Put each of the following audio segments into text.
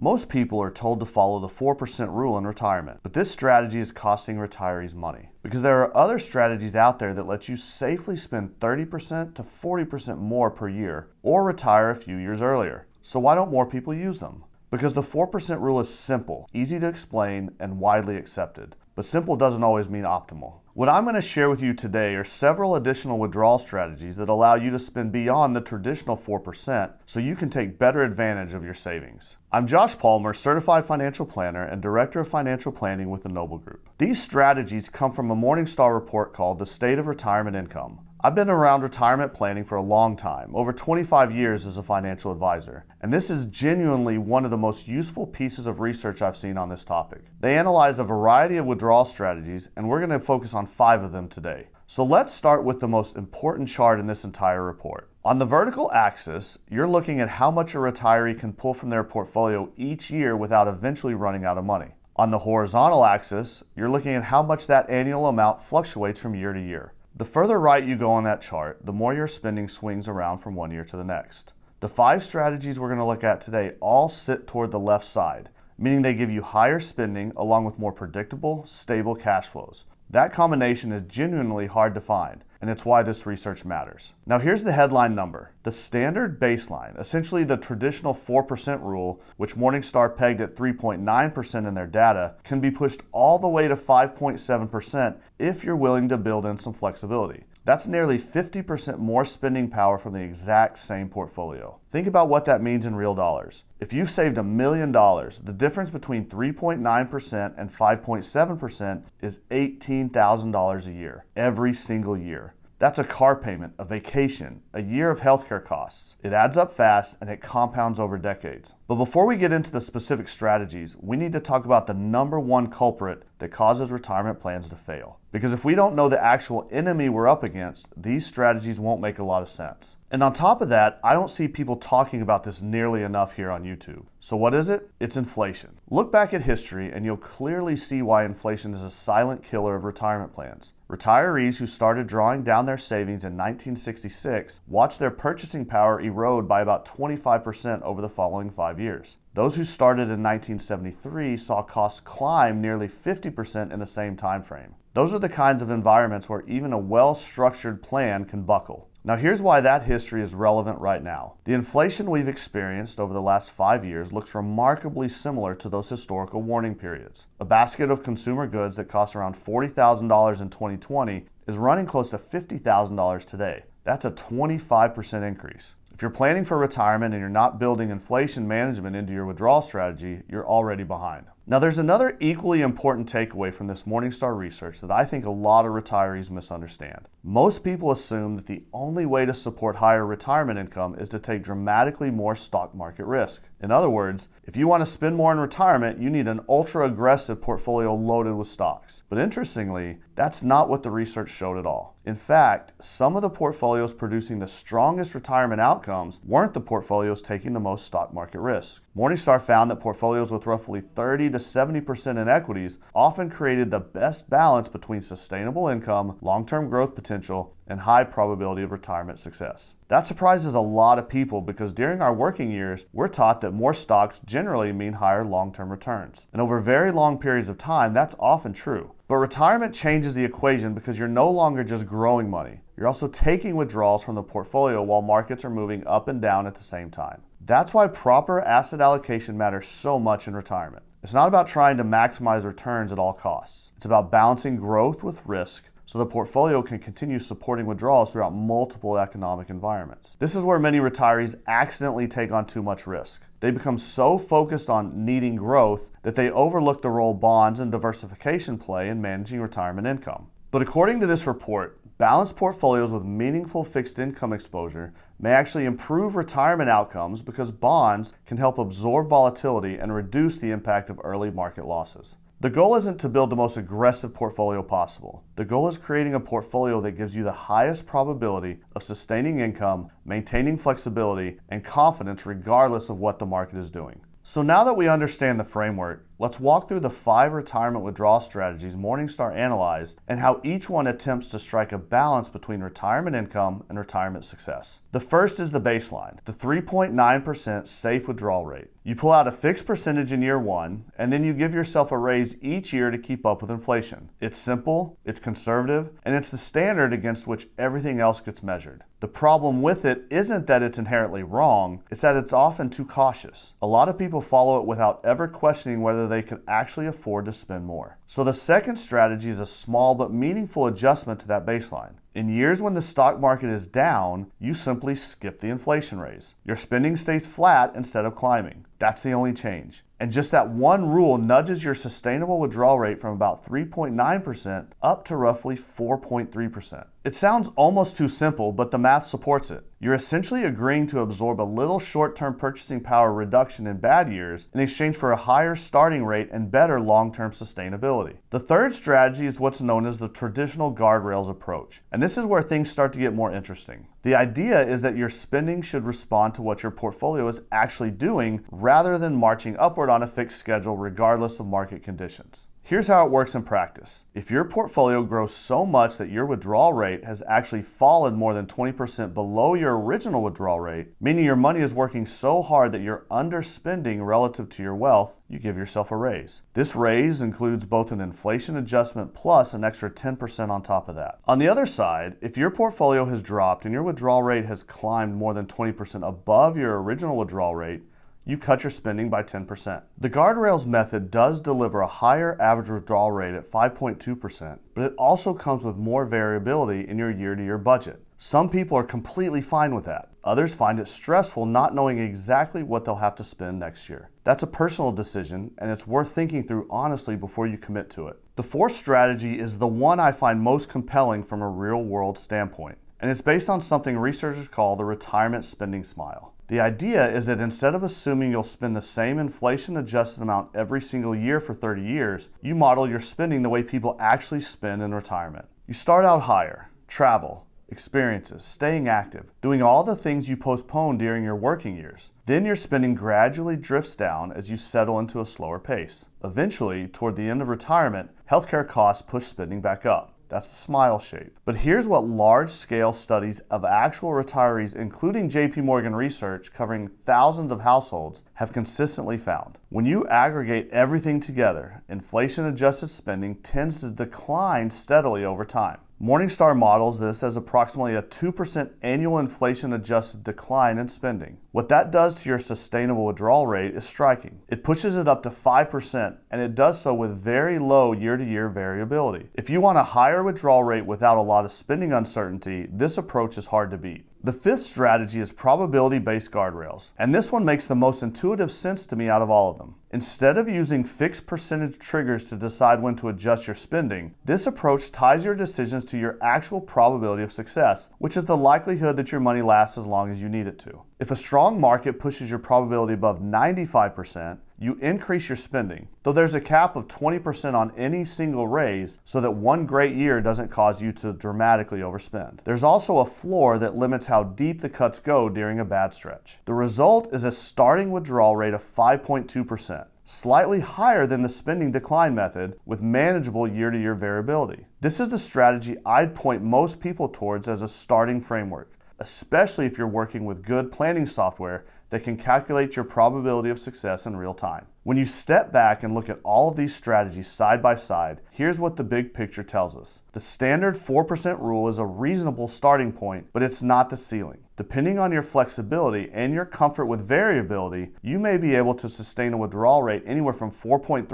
Most people are told to follow the 4% rule in retirement, but this strategy is costing retirees money because there are other strategies out there that let you safely spend 30% to 40% more per year or retire a few years earlier. So why don't more people use them? Because the 4% rule is simple, easy to explain, and widely accepted. But simple doesn't always mean optimal. What I'm going to share with you today are several additional withdrawal strategies that allow you to spend beyond the traditional 4% so you can take better advantage of your savings. I'm Josh Palmer, Certified Financial Planner and Director of Financial Planning with the Noble Group. These strategies come from a Morningstar report called The State of Retirement Income. I've been around retirement planning for a long time, over 25 years as a financial advisor, and this is genuinely one of the most useful pieces of research I've seen on this topic. They analyze a variety of withdrawal strategies, and we're going to focus on 5 of them today. So let's start with the most important chart in this entire report. On the vertical axis, you're looking at how much a retiree can pull from their portfolio each year without eventually running out of money. On the horizontal axis, you're looking at how much that annual amount fluctuates from year to year. The further right you go on that chart, the more your spending swings around from one year to the next. The 5 strategies we're going to look at today all sit toward the left side, meaning they give you higher spending along with more predictable, stable cash flows. That combination is genuinely hard to find, and it's why this research matters. Now here's the headline number. The standard baseline, essentially the traditional 4% rule, which Morningstar pegged at 3.9% in their data, can be pushed all the way to 5.7% if you're willing to build in some flexibility. That's nearly 50% more spending power from the exact same portfolio. Think about what that means in real dollars. If you've saved $1 million, the difference between 3.9% and 5.7% is $18,000 a year, every single year. That's a car payment, a vacation, a year of healthcare costs. It adds up fast and it compounds over decades. But before we get into the specific strategies, we need to talk about the number one culprit that causes retirement plans to fail. Because if we don't know the actual enemy we're up against, these strategies won't make a lot of sense. And on top of that, I don't see people talking about this nearly enough here on YouTube. So what is it? It's inflation. Look back at history and you'll clearly see why inflation is a silent killer of retirement plans. Retirees who started drawing down their savings in 1966 watched their purchasing power erode by about 25% over the following 5 years. Those who started in 1973 saw costs climb nearly 50% in the same time frame. Those are the kinds of environments where even a well-structured plan can buckle. Now here's why that history is relevant right now. The inflation we've experienced over the last 5 years looks remarkably similar to those historical warning periods. A basket of consumer goods that cost around $40,000 in 2020 is running close to $50,000 today. That's a 25% increase. If you're planning for retirement and you're not building inflation management into your withdrawal strategy, you're already behind. Now there's another equally important takeaway from this Morningstar research that I think a lot of retirees misunderstand. Most people assume that the only way to support higher retirement income is to take dramatically more stock market risk. In other words, if you want to spend more in retirement, you need an ultra-aggressive portfolio loaded with stocks. But interestingly, that's not what the research showed at all. In fact, some of the portfolios producing the strongest retirement outcomes weren't the portfolios taking the most stock market risk. Morningstar found that portfolios with roughly 30 to 70% in equities often created the best balance between sustainable income, long-term growth potential, and high probability of retirement success. That surprises a lot of people because during our working years, we're taught that more stocks generally mean higher long-term returns. And over very long periods of time, that's often true. But retirement changes the equation because you're no longer just growing money. You're also taking withdrawals from the portfolio while markets are moving up and down at the same time. That's why proper asset allocation matters so much in retirement. It's not about trying to maximize returns at all costs. It's about balancing growth with risk so the portfolio can continue supporting withdrawals throughout multiple economic environments. This is where many retirees accidentally take on too much risk. They become so focused on needing growth that they overlook the role bonds and diversification play in managing retirement income. But according to this report, balanced portfolios with meaningful fixed income exposure may actually improve retirement outcomes because bonds can help absorb volatility and reduce the impact of early market losses. The goal isn't to build the most aggressive portfolio possible. The goal is creating a portfolio that gives you the highest probability of sustaining income, maintaining flexibility, and confidence regardless of what the market is doing. So now that we understand the framework, Let's walk through the 5 retirement withdrawal strategies Morningstar analyzed and how each one attempts to strike a balance between retirement income and retirement success. The first is the baseline, the 3.9% safe withdrawal rate. You pull out a fixed percentage in year 1, and then you give yourself a raise each year to keep up with inflation. It's simple, it's conservative, and it's the standard against which everything else gets measured. The problem with it isn't that it's inherently wrong, it's that it's often too cautious. A lot of people follow it without ever questioning whether they could actually afford to spend more. So the second strategy is a small but meaningful adjustment to that baseline. In years when the stock market is down, you simply skip the inflation raise. Your spending stays flat instead of climbing. That's the only change. And just that one rule nudges your sustainable withdrawal rate from about 3.9% up to roughly 4.3%. It sounds almost too simple, but the math supports it. You're essentially agreeing to absorb a little short-term purchasing power reduction in bad years in exchange for a higher starting rate and better long-term sustainability. The third strategy is what's known as the traditional guardrails approach. And this is where things start to get more interesting. The idea is that your spending should respond to what your portfolio is actually doing rather than marching upward on a fixed schedule regardless of market conditions. Here's how it works in practice. If your portfolio grows so much that your withdrawal rate has actually fallen more than 20% below your original withdrawal rate, meaning your money is working so hard that you're underspending relative to your wealth, you give yourself a raise. This raise includes both an inflation adjustment plus an extra 10% on top of that. On the other side, if your portfolio has dropped and your withdrawal rate has climbed more than 20% above your original withdrawal rate, you cut your spending by 10%. The guardrails method does deliver a higher average withdrawal rate at 5.2%, but it also comes with more variability in your year-to-year budget. Some people are completely fine with that. Others find it stressful not knowing exactly what they'll have to spend next year. That's a personal decision, and it's worth thinking through honestly before you commit to it. The fourth strategy is the one I find most compelling from a real-world standpoint, and it's based on something researchers call the retirement spending smile. The idea is that instead of assuming you'll spend the same inflation-adjusted amount every single year for 30 years, you model your spending the way people actually spend in retirement. You start out higher, travel, experiences, staying active, doing all the things you postponed during your working years. Then your spending gradually drifts down as you settle into a slower pace. Eventually, toward the end of retirement, healthcare costs push spending back up. That's the smile shape. But here's what large-scale studies of actual retirees, including JP Morgan research covering thousands of households, have consistently found. When you aggregate everything together, inflation-adjusted spending tends to decline steadily over time. Morningstar models this as approximately a 2% annual inflation-adjusted decline in spending. What that does to your sustainable withdrawal rate is striking. It pushes it up to 5%, and it does so with very low year-to-year variability. If you want a higher withdrawal rate without a lot of spending uncertainty, this approach is hard to beat. The fifth strategy is probability-based guardrails, and this one makes the most intuitive sense to me out of all of them. Instead of using fixed percentage triggers to decide when to adjust your spending, this approach ties your decisions to your actual probability of success, which is the likelihood that your money lasts as long as you need it to. If a strong market pushes your probability above 95%, you increase your spending, though there's a cap of 20% on any single raise so that one great year doesn't cause you to dramatically overspend. There's also a floor that limits how deep the cuts go during a bad stretch. The result is a starting withdrawal rate of 5.2%, slightly higher than the spending decline method with manageable year-to-year variability. This is the strategy I'd point most people towards as a starting framework, especially if you're working with good planning software that can calculate your probability of success in real time. When you step back and look at all of these strategies side by side, here's what the big picture tells us. The standard 4% rule is a reasonable starting point, but it's not the ceiling. Depending on your flexibility and your comfort with variability, you may be able to sustain a withdrawal rate anywhere from 4.3%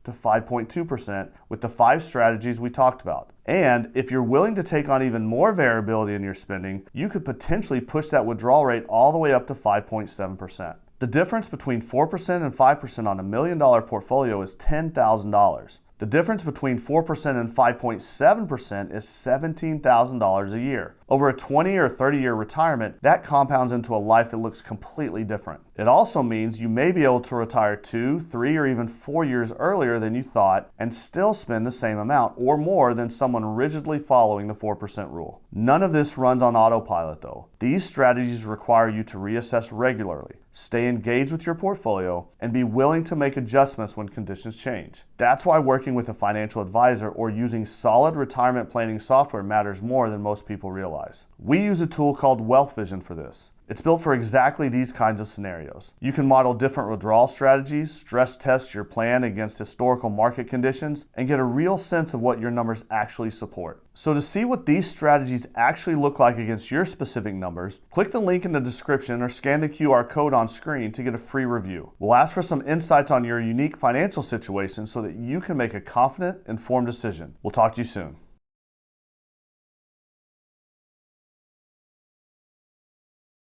to 5.2% with the 5 strategies we talked about. And if you're willing to take on even more variability in your spending, you could potentially push that withdrawal rate all the way up to 5.7%. The difference between 4% and 5% on $1 million portfolio is $10,000. The difference between 4% and 5.7% is $17,000 a year. Over a 20 or 30-year retirement, that compounds into a life that looks completely different. It also means you may be able to retire 2, 3, or even 4 years earlier than you thought and still spend the same amount or more than someone rigidly following the 4% rule. None of this runs on autopilot though. These strategies require you to reassess regularly. stay engaged with your portfolio, and be willing to make adjustments when conditions change. That's why working with a financial advisor or using solid retirement planning software matters more than most people realize. We use a tool called Wealth Vision for this. It's built for exactly these kinds of scenarios. You can model different withdrawal strategies, stress test your plan against historical market conditions, and get a real sense of what your numbers actually support. So to see what these strategies actually look like against your specific numbers, click the link in the description or scan the QR code on screen to get a free review. We'll ask for some insights on your unique financial situation so that you can make a confident, informed decision. We'll talk to you soon.